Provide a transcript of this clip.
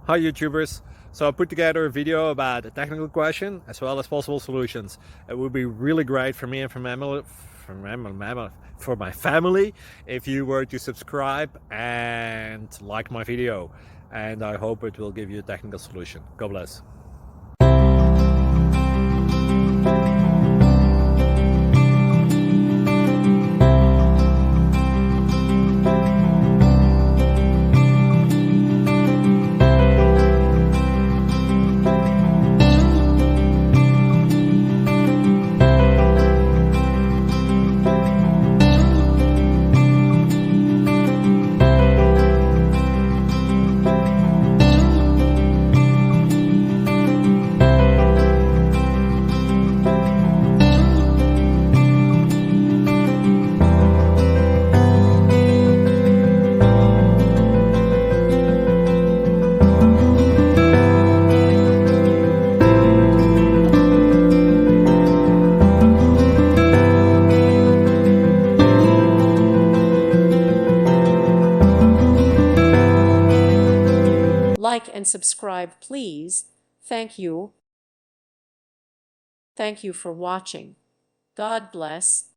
Hi YouTubers! So I put together a video about a technical question as well as possible solutions. It would be really great for me and for my family if you were to subscribe and like my video, and I hope it will give you a technical solution. God bless. Like and subscribe, please. Thank you. Thank you for watching. God bless.